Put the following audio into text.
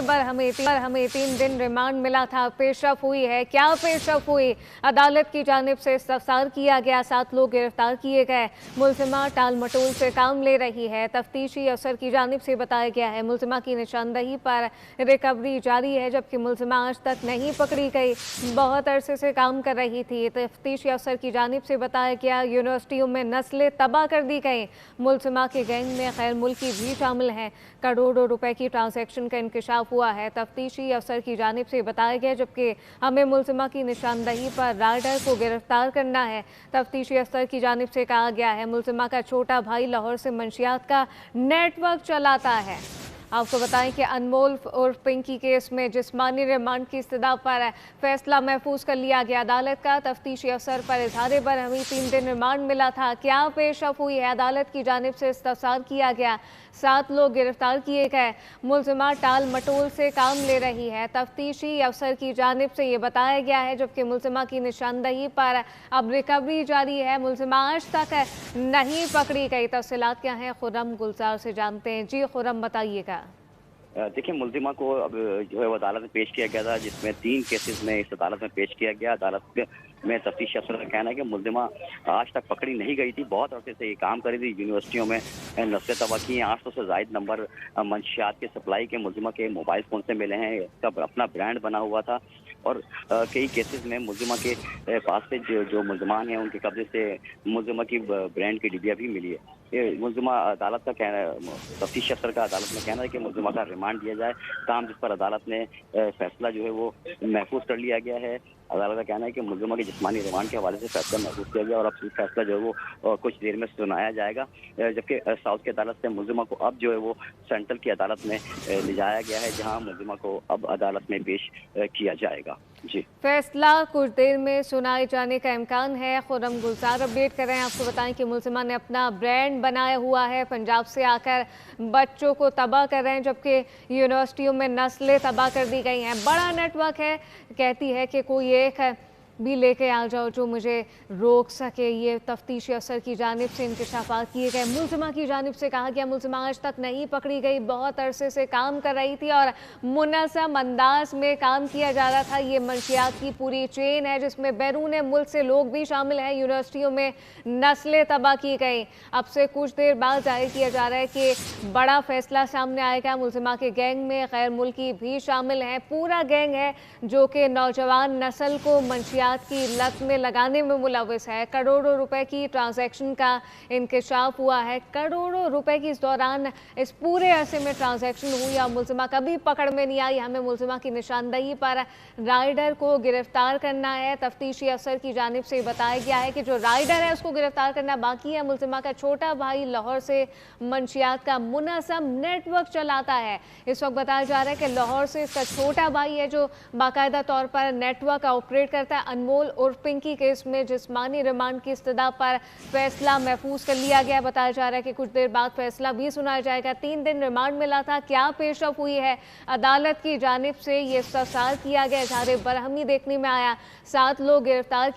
पर हमें 3 दिन रिमांड मिला था। पेशरफ हुई है, क्या पेशरफ हुई? अदालत की जानिब से इस्तफसार किया गया, 7 लोग गिरफ्तार किए गए। मुलजिमा टाल मटोल से काम ले रही है, तफ्तीशी अफसर की जानिब से बताया गया है। मुलजिमा की निशानदही पर रिकवरी जारी है, जबकि मुलजिमा आज तक नहीं पकड़ी गई। बहुत अरसे से काम कर रही थी। तफ्तीशी अफसर की जानिब से बताया गया, यूनिवर्सिटियों में नस्लें तबाह कर दी गई। मुलजिमा के गैंग में गैर मुल्की भी शामिल हैं। करोड़ों रुपए की ट्रांजैक्शन का इंकशाफ हुआ है, तफ्तीशी अफसर की जानिब से बताया गया। जबकि हमें मुलजिमा की निशानदही पर राइडर को गिरफ्तार करना है। तफ्तीशी अफसर की जानिब से कहा गया है, मुलजिमा का छोटा भाई लाहौर से मंशियात का नेटवर्क चलाता है। आपको बताएं कि अनमोल उर्फ पिंकी केस में जिस्मानी रिमांड की इस्तदा पर फैसला महफूज कर लिया गया। अदालत का तफ्तीशी अफसर पर इजहार बरहमी 3 दिन रिमांड मिला था। क्या पेशरफ हुई है? अदालत की जानिब से इस्तफसार किया गया, 7 लोग गिरफ्तार किए गए। मुलजिमा टाल मटोल से काम ले रही है, तफ्तीशी अफसर की जानिब से ये बताया गया है। जबकि मुलजिमा की निशानदही पर अब रिकवरी जारी है। मुलजिमा आज तक नहीं पकड़ी गई। तफसीलात क्या हैं, खुर्रम गुलजार से जानते हैं। जी खुर्रम, बताइएगा। देखिए, मुलजिमा को अब जो है वो अदालत में पेश किया गया था, जिसमें 3 केसेस में इस अदालत में पेश किया गया। अदालत में तफ्तीशी अफसर का कहना है कि मुलजिमा आज तक पकड़ी नहीं गई थी। बहुत अरसे से ये काम कर रही थी, यूनिवर्सिटियों में नस्लें तबाह की हैं। 800 से ज़ायद नंबर मंशियात के सप्लाई के मुलजिमा के मोबाइल फ़ोन से मिले हैं। इसका अपना ब्रांड बना हुआ था और कई केसेस में मुलजिमा के पास से जो मुलजमान हैं उनके कब्जे से मुलजिमा की ब्रांड की डिबिया भी मिली है। ये मुलजिमा अदालत का कहना है, तफ्तीशी अफसर का अदालत में कहना है कि मुलजिमा का रिमांड दिया जाए, काम जिस पर अदालत ने फैसला जो है वो महफूज कर लिया गया है। अदालत का कहना है कि मुलजिमा के जिस्मानी रिमांड के हवाले से फैसला महफूज किया गया और अब फैसला जो है वो कुछ देर में सुनाया जाएगा। जबकि साउथ की अदालत से मुलजिमा को अब जो है वो सेंट्रल की अदालत में ले जाया गया है, जहाँ मुलजिमा को अब अदालत में पेश किया जाएगा। जी, फैसला कुछ देर में सुनाए जाने का इम्कान है। खुर्रम गुलजार अपडेट कर रहे हैं। आपको बताएं कि मुलजिमा ने अपना ब्रांड बनाया हुआ है, पंजाब से आकर बच्चों को तबाह कर रहे हैं, जबकि यूनिवर्सिटियों में नस्लें तबाह कर दी गई हैं। बड़ा नेटवर्क है, कहती है कि कोई एक भी लेके आ जाओ जो मुझे रोक सके। ये तफ्तीशी अफसर की जानिब से इंकशाफात किए गए। मुलजिमा की जानिब से कहा गया, मुलजिमा आज तक नहीं पकड़ी गई, बहुत अरसे से काम कर रही थी और मुनज़्ज़म अंदाज में काम किया जा रहा था। ये मंशियात की पूरी चेन है, जिसमें बैरून मुल्क से लोग भी शामिल हैं। यूनिवर्सिटियों में नस्लें तबाह की गई। अब से कुछ देर बाद जाहिर किया जा रहा है कि बड़ा फैसला सामने आएगा। मुलजिमा के गैंग में गैर मुल्की भी शामिल हैं। पूरा गैंग है जो कि नौजवान नस्ल को मंशियात की लत में लगाने में मुलविस है। करोड़ों रुपए की ट्रांजैक्शन का इंकशाफ हुआ है। करोड़ों रुपए की इस दौरान इस पूरे अरसे में ट्रांजैक्शन हुई और मुलजिमा कभी पकड़ में नहीं आई। हमें मुलजिमा की निशानदही पर राइडर को गिरफ्तार करना है। तफ्तीशी अफसर की जानिब से बताया गया है कि जो राइडर है उसको गिरफ्तार करना बाकी है। मुलजिमा का छोटा भाई लाहौर से मंशियात का मुनज़्ज़म नेटवर्क चलाता है। इस वक्त बताया जा रहा है कि लाहौर से इसका छोटा भाई है जो बाकायदा तौर पर नेटवर्क ऑपरेट करता है। अनमोल उर्फ पिंकी केस में जिस्मानी रिमांड की इस्तदा पर फैसला महफूज कर लिया गया। बताया जा रहा है कि कुछ देर बाद फैसला भी सुनाया जाएगा। 3 दिन रिमांड मिला था, क्या पेशरफ हुई है? अदालत की जानिब से ये इस्तफसार किया गया, इजहार बरहमी देखने में आया। 7 लोग गिरफ्तार